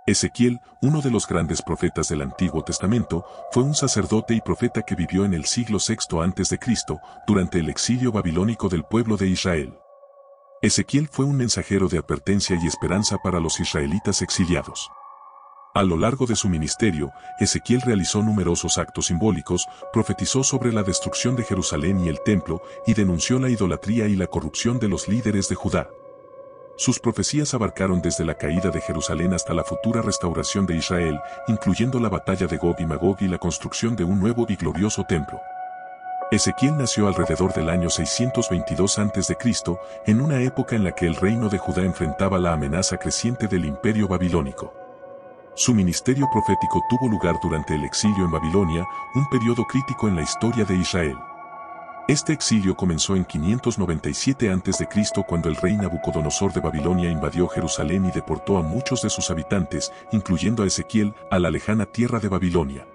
Ezequiel, uno de los grandes profetas del Antiguo Testamento, fue un sacerdote y profeta que vivió en el siglo VI a.C., durante el exilio babilónico del pueblo de Israel. Ezequiel fue un mensajero de advertencia y esperanza para los israelitas exiliados. A lo largo de su ministerio, Ezequiel realizó numerosos actos simbólicos, profetizó sobre la destrucción de Jerusalén y el templo, y denunció la idolatría y la corrupción de los líderes de Judá. Sus profecías abarcaron desde la caída de Jerusalén hasta la futura restauración de Israel, incluyendo la batalla de Gog y Magog y la construcción de un nuevo y glorioso templo. Ezequiel nació alrededor del año 622 a.C., en una época en la que el reino de Judá enfrentaba la amenaza creciente del imperio babilónico. Su ministerio profético tuvo lugar durante el exilio en Babilonia, un periodo crítico en la historia de Israel. Este exilio comenzó en 597 a.C. cuando el rey Nabucodonosor de Babilonia invadió Jerusalén y deportó a muchos de sus habitantes, incluyendo a Ezequiel, a la lejana tierra de Babilonia.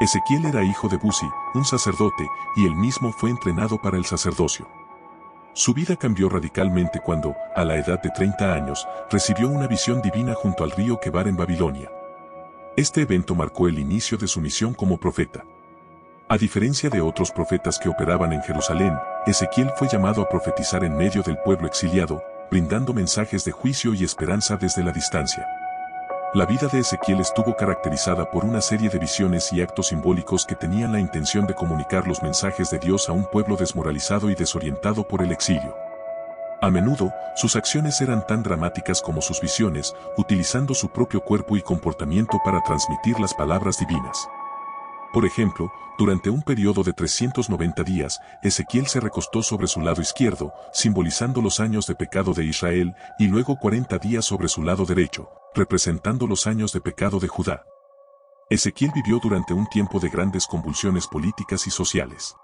Ezequiel era hijo de Buzi, un sacerdote, y él mismo fue entrenado para el sacerdocio. Su vida cambió radicalmente cuando, a la edad de 30 años, recibió una visión divina junto al río Quebar en Babilonia. Este evento marcó el inicio de su misión como profeta. A diferencia de otros profetas que operaban en Jerusalén, Ezequiel fue llamado a profetizar en medio del pueblo exiliado, brindando mensajes de juicio y esperanza desde la distancia. La vida de Ezequiel estuvo caracterizada por una serie de visiones y actos simbólicos que tenían la intención de comunicar los mensajes de Dios a un pueblo desmoralizado y desorientado por el exilio. A menudo, sus acciones eran tan dramáticas como sus visiones, utilizando su propio cuerpo y comportamiento para transmitir las palabras divinas. Por ejemplo, durante un periodo de 390 días, Ezequiel se recostó sobre su lado izquierdo, simbolizando los años de pecado de Israel, y luego 40 días sobre su lado derecho, representando los años de pecado de Judá. Ezequiel vivió durante un tiempo de grandes convulsiones políticas y sociales.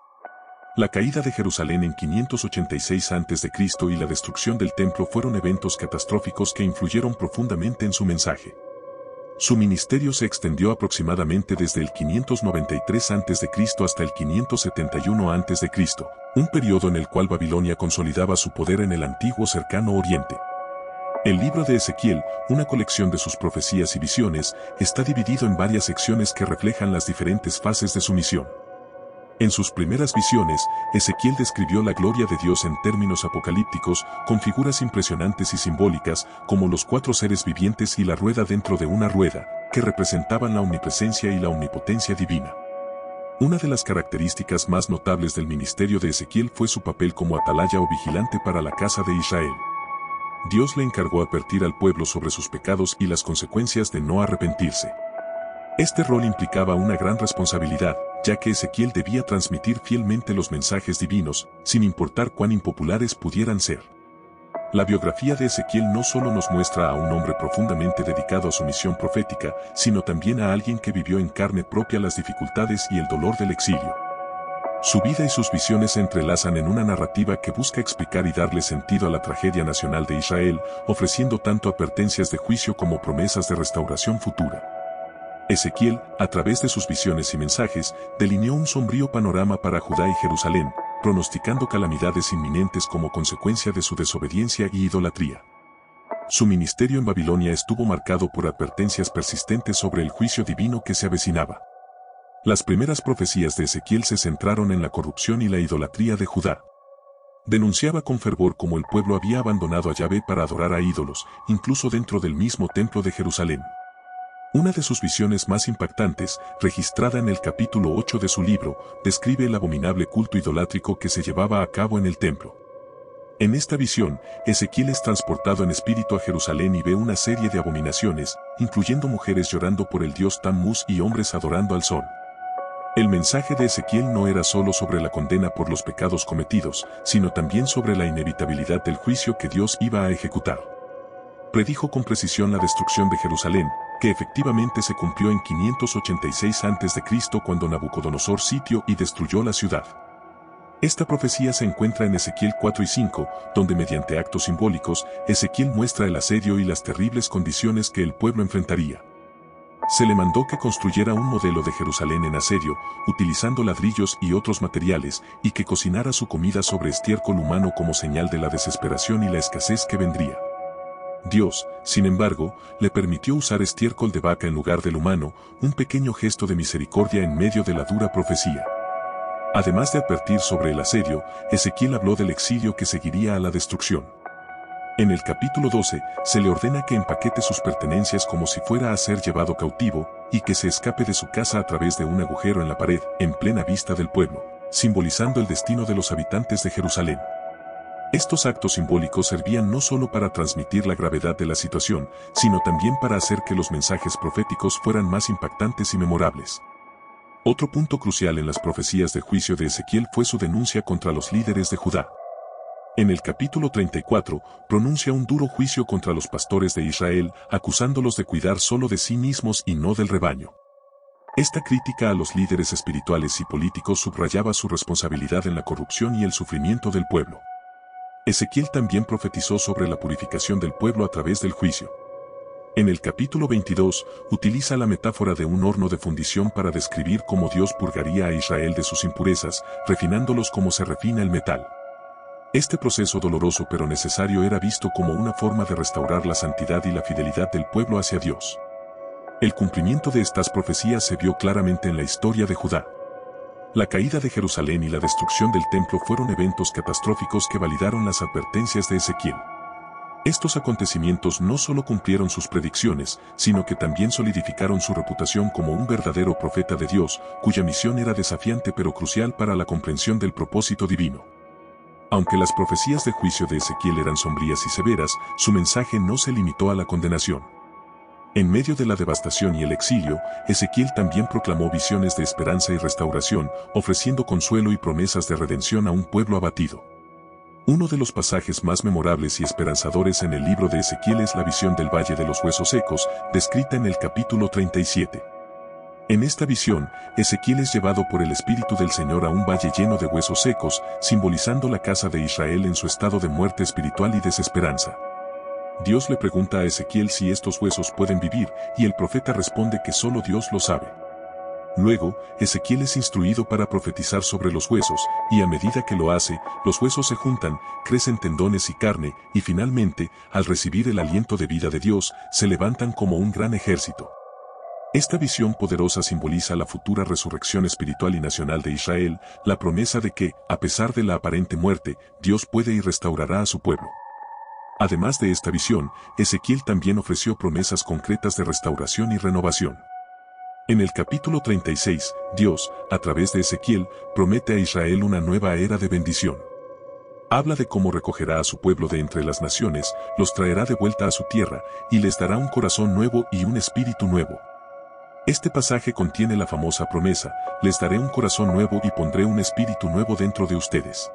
La caída de Jerusalén en 586 a.C. y la destrucción del templo fueron eventos catastróficos que influyeron profundamente en su mensaje. Su ministerio se extendió aproximadamente desde el 593 a.C. hasta el 571 a.C., un periodo en el cual Babilonia consolidaba su poder en el antiguo cercano oriente. El libro de Ezequiel, una colección de sus profecías y visiones, está dividido en varias secciones que reflejan las diferentes fases de su misión. En sus primeras visiones, Ezequiel describió la gloria de Dios en términos apocalípticos, con figuras impresionantes y simbólicas, como los 4 seres vivientes y la rueda dentro de una rueda, que representaban la omnipresencia y la omnipotencia divina. Una de las características más notables del ministerio de Ezequiel fue su papel como atalaya o vigilante para la casa de Israel. Dios le encargó advertir al pueblo sobre sus pecados y las consecuencias de no arrepentirse. Este rol implicaba una gran responsabilidad, ya que Ezequiel debía transmitir fielmente los mensajes divinos, sin importar cuán impopulares pudieran ser. La biografía de Ezequiel no solo nos muestra a un hombre profundamente dedicado a su misión profética, sino también a alguien que vivió en carne propia las dificultades y el dolor del exilio. Su vida y sus visiones se entrelazan en una narrativa que busca explicar y darle sentido a la tragedia nacional de Israel, ofreciendo tanto advertencias de juicio como promesas de restauración futura. Ezequiel, a través de sus visiones y mensajes, delineó un sombrío panorama para Judá y Jerusalén, pronosticando calamidades inminentes como consecuencia de su desobediencia y idolatría. Su ministerio en Babilonia estuvo marcado por advertencias persistentes sobre el juicio divino que se avecinaba. Las primeras profecías de Ezequiel se centraron en la corrupción y la idolatría de Judá. Denunciaba con fervor cómo el pueblo había abandonado a Yahvé para adorar a ídolos, incluso dentro del mismo templo de Jerusalén. Una de sus visiones más impactantes, registrada en el capítulo 8 de su libro, describe el abominable culto idolátrico que se llevaba a cabo en el templo. En esta visión, Ezequiel es transportado en espíritu a Jerusalén y ve una serie de abominaciones, incluyendo mujeres llorando por el dios Tammuz y hombres adorando al sol. El mensaje de Ezequiel no era solo sobre la condena por los pecados cometidos, sino también sobre la inevitabilidad del juicio que Dios iba a ejecutar. Predijo con precisión la destrucción de Jerusalén, que efectivamente se cumplió en 586 a.C. cuando Nabucodonosor sitió y destruyó la ciudad. Esta profecía se encuentra en Ezequiel 4 y 5, donde mediante actos simbólicos, Ezequiel muestra el asedio y las terribles condiciones que el pueblo enfrentaría. Se le mandó que construyera un modelo de Jerusalén en asedio, utilizando ladrillos y otros materiales, y que cocinara su comida sobre estiércol humano como señal de la desesperación y la escasez que vendría. Dios, sin embargo, le permitió usar estiércol de vaca en lugar del humano, un pequeño gesto de misericordia en medio de la dura profecía. Además de advertir sobre el asedio, Ezequiel habló del exilio que seguiría a la destrucción. En el capítulo 12, se le ordena que empaquete sus pertenencias como si fuera a ser llevado cautivo, y que se escape de su casa a través de un agujero en la pared, en plena vista del pueblo, simbolizando el destino de los habitantes de Jerusalén. Estos actos simbólicos servían no solo para transmitir la gravedad de la situación, sino también para hacer que los mensajes proféticos fueran más impactantes y memorables. Otro punto crucial en las profecías de juicio de Ezequiel fue su denuncia contra los líderes de Judá. En el capítulo 34, pronuncia un duro juicio contra los pastores de Israel, acusándolos de cuidar solo de sí mismos y no del rebaño. Esta crítica a los líderes espirituales y políticos subrayaba su responsabilidad en la corrupción y el sufrimiento del pueblo. Ezequiel también profetizó sobre la purificación del pueblo a través del juicio. En el capítulo 22, utiliza la metáfora de un horno de fundición para describir cómo Dios purgaría a Israel de sus impurezas, refinándolos como se refina el metal. Este proceso doloroso pero necesario era visto como una forma de restaurar la santidad y la fidelidad del pueblo hacia Dios. El cumplimiento de estas profecías se vio claramente en la historia de Judá. La caída de Jerusalén y la destrucción del templo fueron eventos catastróficos que validaron las advertencias de Ezequiel. Estos acontecimientos no solo cumplieron sus predicciones, sino que también solidificaron su reputación como un verdadero profeta de Dios, cuya misión era desafiante pero crucial para la comprensión del propósito divino. Aunque las profecías de juicio de Ezequiel eran sombrías y severas, su mensaje no se limitó a la condenación. En medio de la devastación y el exilio, Ezequiel también proclamó visiones de esperanza y restauración, ofreciendo consuelo y promesas de redención a un pueblo abatido. Uno de los pasajes más memorables y esperanzadores en el libro de Ezequiel es la visión del Valle de los Huesos Secos, descrita en el capítulo 37. En esta visión, Ezequiel es llevado por el Espíritu del Señor a un valle lleno de huesos secos, simbolizando la casa de Israel en su estado de muerte espiritual y desesperanza. Dios le pregunta a Ezequiel si estos huesos pueden vivir, y el profeta responde que solo Dios lo sabe. Luego, Ezequiel es instruido para profetizar sobre los huesos, y a medida que lo hace, los huesos se juntan, crecen tendones y carne, y finalmente, al recibir el aliento de vida de Dios, se levantan como un gran ejército. Esta visión poderosa simboliza la futura resurrección espiritual y nacional de Israel, la promesa de que, a pesar de la aparente muerte, Dios puede y restaurará a su pueblo. Además de esta visión, Ezequiel también ofreció promesas concretas de restauración y renovación. En el capítulo 36, Dios, a través de Ezequiel, promete a Israel una nueva era de bendición. Habla de cómo recogerá a su pueblo de entre las naciones, los traerá de vuelta a su tierra, y les dará un corazón nuevo y un espíritu nuevo. Este pasaje contiene la famosa promesa: les daré un corazón nuevo y pondré un espíritu nuevo dentro de ustedes.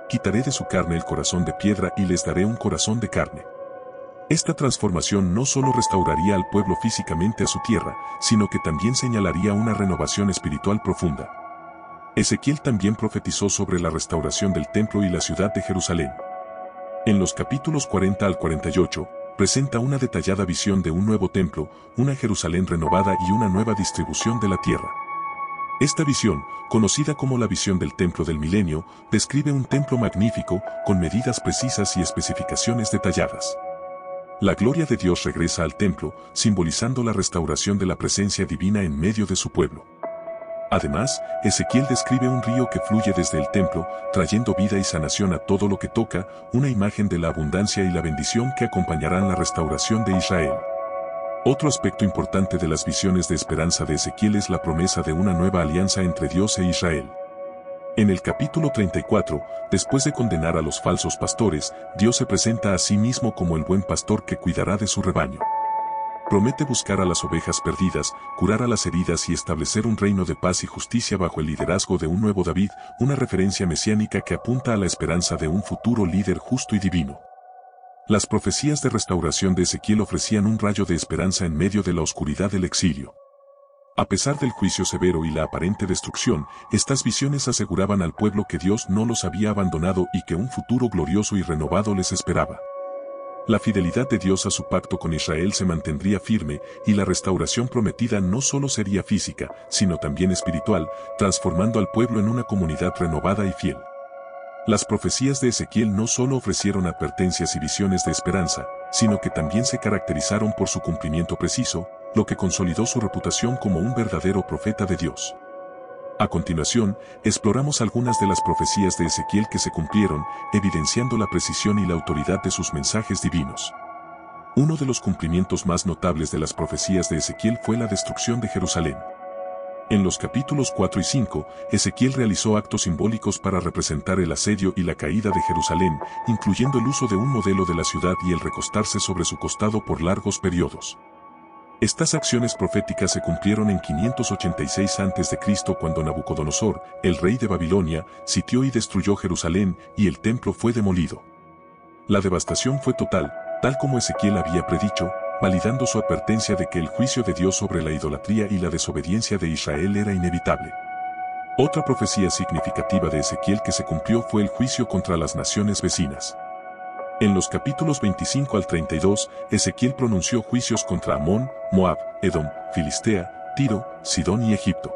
Quitaré de su carne el corazón de piedra y les daré un corazón de carne. Esta transformación no solo restauraría al pueblo físicamente a su tierra, sino que también señalaría una renovación espiritual profunda. Ezequiel también profetizó sobre la restauración del templo y la ciudad de Jerusalén. En los capítulos 40 al 48, presenta una detallada visión de un nuevo templo, una Jerusalén renovada y una nueva distribución de la tierra. Esta visión, conocida como la visión del templo del milenio, describe un templo magnífico, con medidas precisas y especificaciones detalladas. La gloria de Dios regresa al templo, simbolizando la restauración de la presencia divina en medio de su pueblo. Además, Ezequiel describe un río que fluye desde el templo, trayendo vida y sanación a todo lo que toca, una imagen de la abundancia y la bendición que acompañarán la restauración de Israel. Otro aspecto importante de las visiones de esperanza de Ezequiel es la promesa de una nueva alianza entre Dios e Israel. En el capítulo 34, después de condenar a los falsos pastores, Dios se presenta a sí mismo como el buen pastor que cuidará de su rebaño. Promete buscar a las ovejas perdidas, curar a las heridas y establecer un reino de paz y justicia bajo el liderazgo de un nuevo David, una referencia mesiánica que apunta a la esperanza de un futuro líder justo y divino. Las profecías de restauración de Ezequiel ofrecían un rayo de esperanza en medio de la oscuridad del exilio. A pesar del juicio severo y la aparente destrucción, estas visiones aseguraban al pueblo que Dios no los había abandonado y que un futuro glorioso y renovado les esperaba. La fidelidad de Dios a su pacto con Israel se mantendría firme, y la restauración prometida no solo sería física, sino también espiritual, transformando al pueblo en una comunidad renovada y fiel. Las profecías de Ezequiel no solo ofrecieron advertencias y visiones de esperanza, sino que también se caracterizaron por su cumplimiento preciso, lo que consolidó su reputación como un verdadero profeta de Dios. A continuación, exploramos algunas de las profecías de Ezequiel que se cumplieron, evidenciando la precisión y la autoridad de sus mensajes divinos. Uno de los cumplimientos más notables de las profecías de Ezequiel fue la destrucción de Jerusalén. En los capítulos 4 y 5, Ezequiel realizó actos simbólicos para representar el asedio y la caída de Jerusalén, incluyendo el uso de un modelo de la ciudad y el recostarse sobre su costado por largos periodos. Estas acciones proféticas se cumplieron en 586 a.C. cuando Nabucodonosor, el rey de Babilonia, sitió y destruyó Jerusalén y el templo fue demolido. La devastación fue total, tal como Ezequiel había predicho, validando su advertencia de que el juicio de Dios sobre la idolatría y la desobediencia de Israel era inevitable. Otra profecía significativa de Ezequiel que se cumplió fue el juicio contra las naciones vecinas. En los capítulos 25 al 32, Ezequiel pronunció juicios contra Amón, Moab, Edom, Filistea, Tiro, Sidón y Egipto.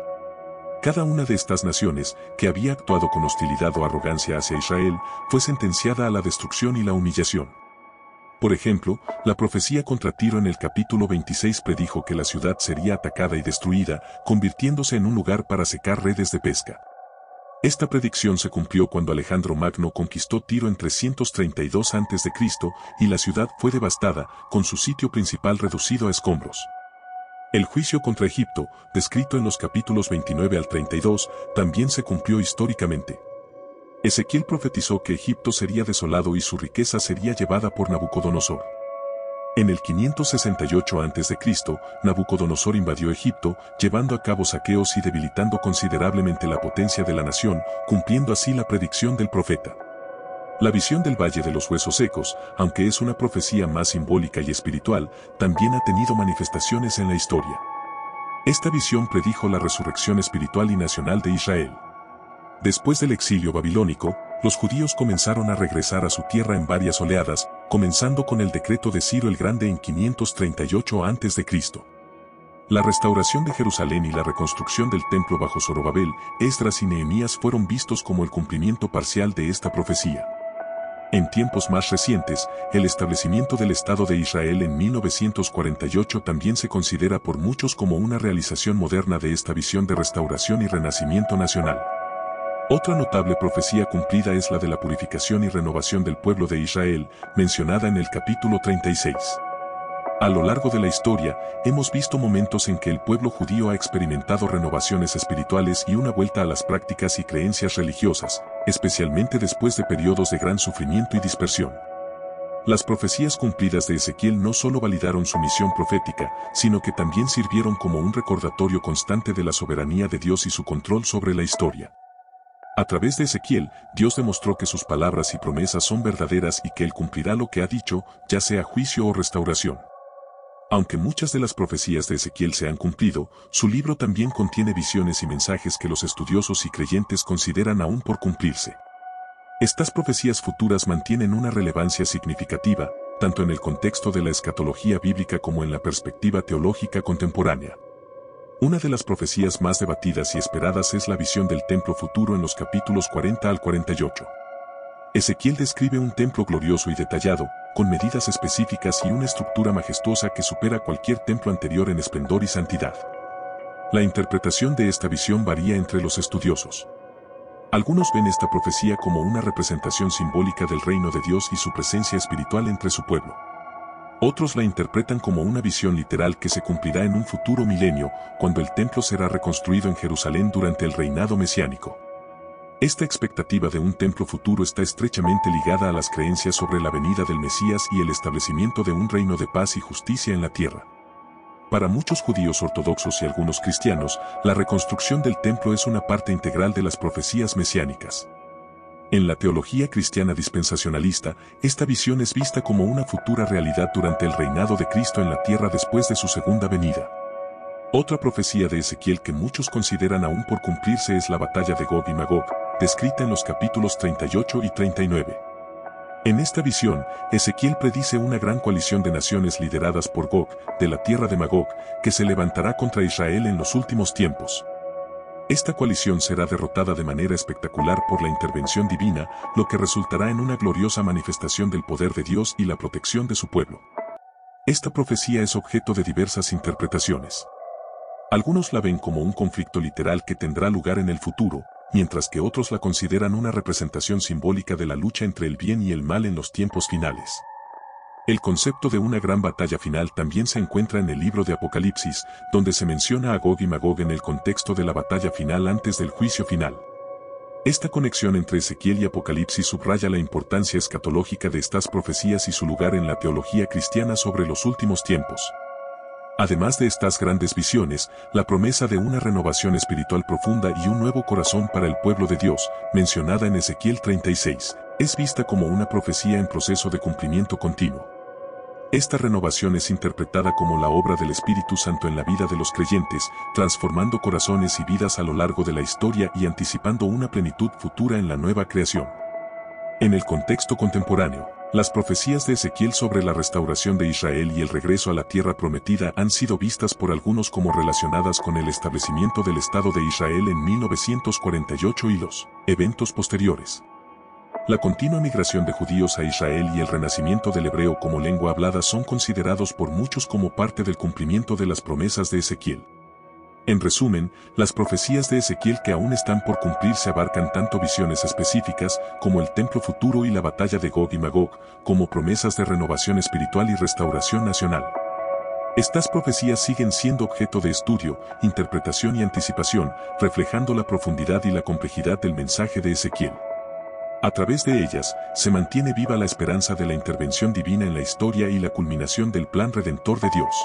Cada una de estas naciones, que había actuado con hostilidad o arrogancia hacia Israel, fue sentenciada a la destrucción y la humillación. Por ejemplo, la profecía contra Tiro en el capítulo 26 predijo que la ciudad sería atacada y destruida, convirtiéndose en un lugar para secar redes de pesca. Esta predicción se cumplió cuando Alejandro Magno conquistó Tiro en 332 a.C. y la ciudad fue devastada, con su sitio principal reducido a escombros. El juicio contra Egipto, descrito en los capítulos 29 al 32, también se cumplió históricamente. Ezequiel profetizó que Egipto sería desolado y su riqueza sería llevada por Nabucodonosor. En el 568 a.C., Nabucodonosor invadió Egipto, llevando a cabo saqueos y debilitando considerablemente la potencia de la nación, cumpliendo así la predicción del profeta. La visión del Valle de los Huesos Secos, aunque es una profecía más simbólica y espiritual, también ha tenido manifestaciones en la historia. Esta visión predijo la resurrección espiritual y nacional de Israel. Después del exilio babilónico, los judíos comenzaron a regresar a su tierra en varias oleadas, comenzando con el decreto de Ciro el Grande en 538 a.C. La restauración de Jerusalén y la reconstrucción del templo bajo Zorobabel, Esdras y Nehemías fueron vistos como el cumplimiento parcial de esta profecía. En tiempos más recientes, el establecimiento del Estado de Israel en 1948 también se considera por muchos como una realización moderna de esta visión de restauración y renacimiento nacional. Otra notable profecía cumplida es la de la purificación y renovación del pueblo de Israel, mencionada en el capítulo 36. A lo largo de la historia, hemos visto momentos en que el pueblo judío ha experimentado renovaciones espirituales y una vuelta a las prácticas y creencias religiosas, especialmente después de periodos de gran sufrimiento y dispersión. Las profecías cumplidas de Ezequiel no solo validaron su misión profética, sino que también sirvieron como un recordatorio constante de la soberanía de Dios y su control sobre la historia. A través de Ezequiel, Dios demostró que sus palabras y promesas son verdaderas y que Él cumplirá lo que ha dicho, ya sea juicio o restauración. Aunque muchas de las profecías de Ezequiel se han cumplido, su libro también contiene visiones y mensajes que los estudiosos y creyentes consideran aún por cumplirse. Estas profecías futuras mantienen una relevancia significativa, tanto en el contexto de la escatología bíblica como en la perspectiva teológica contemporánea. Una de las profecías más debatidas y esperadas es la visión del templo futuro en los capítulos 40 al 48. Ezequiel describe un templo glorioso y detallado, con medidas específicas y una estructura majestuosa que supera cualquier templo anterior en esplendor y santidad. La interpretación de esta visión varía entre los estudiosos. Algunos ven esta profecía como una representación simbólica del reino de Dios y su presencia espiritual entre su pueblo. Otros la interpretan como una visión literal que se cumplirá en un futuro milenio, cuando el templo será reconstruido en Jerusalén durante el reinado mesiánico. Esta expectativa de un templo futuro está estrechamente ligada a las creencias sobre la venida del Mesías y el establecimiento de un reino de paz y justicia en la tierra. Para muchos judíos ortodoxos y algunos cristianos, la reconstrucción del templo es una parte integral de las profecías mesiánicas. En la teología cristiana dispensacionalista, esta visión es vista como una futura realidad durante el reinado de Cristo en la tierra después de su segunda venida. Otra profecía de Ezequiel que muchos consideran aún por cumplirse es la batalla de Gog y Magog, descrita en los capítulos 38 y 39. En esta visión, Ezequiel predice una gran coalición de naciones lideradas por Gog, de la tierra de Magog, que se levantará contra Israel en los últimos tiempos. Esta coalición será derrotada de manera espectacular por la intervención divina, lo que resultará en una gloriosa manifestación del poder de Dios y la protección de su pueblo. Esta profecía es objeto de diversas interpretaciones. Algunos la ven como un conflicto literal que tendrá lugar en el futuro, mientras que otros la consideran una representación simbólica de la lucha entre el bien y el mal en los tiempos finales. El concepto de una gran batalla final también se encuentra en el libro de Apocalipsis, donde se menciona a Gog y Magog en el contexto de la batalla final antes del juicio final. Esta conexión entre Ezequiel y Apocalipsis subraya la importancia escatológica de estas profecías y su lugar en la teología cristiana sobre los últimos tiempos. Además de estas grandes visiones, la promesa de una renovación espiritual profunda y un nuevo corazón para el pueblo de Dios, mencionada en Ezequiel 36, es vista como una profecía en proceso de cumplimiento continuo. Esta renovación es interpretada como la obra del Espíritu Santo en la vida de los creyentes, transformando corazones y vidas a lo largo de la historia y anticipando una plenitud futura en la nueva creación. En el contexto contemporáneo, las profecías de Ezequiel sobre la restauración de Israel y el regreso a la tierra prometida han sido vistas por algunos como relacionadas con el establecimiento del Estado de Israel en 1948 y los eventos posteriores. La continua migración de judíos a Israel y el renacimiento del hebreo como lengua hablada son considerados por muchos como parte del cumplimiento de las promesas de Ezequiel. En resumen, las profecías de Ezequiel que aún están por cumplirse abarcan tanto visiones específicas como el templo futuro y la batalla de Gog y Magog, como promesas de renovación espiritual y restauración nacional. Estas profecías siguen siendo objeto de estudio, interpretación y anticipación, reflejando la profundidad y la complejidad del mensaje de Ezequiel. A través de ellas, se mantiene viva la esperanza de la intervención divina en la historia y la culminación del plan redentor de Dios.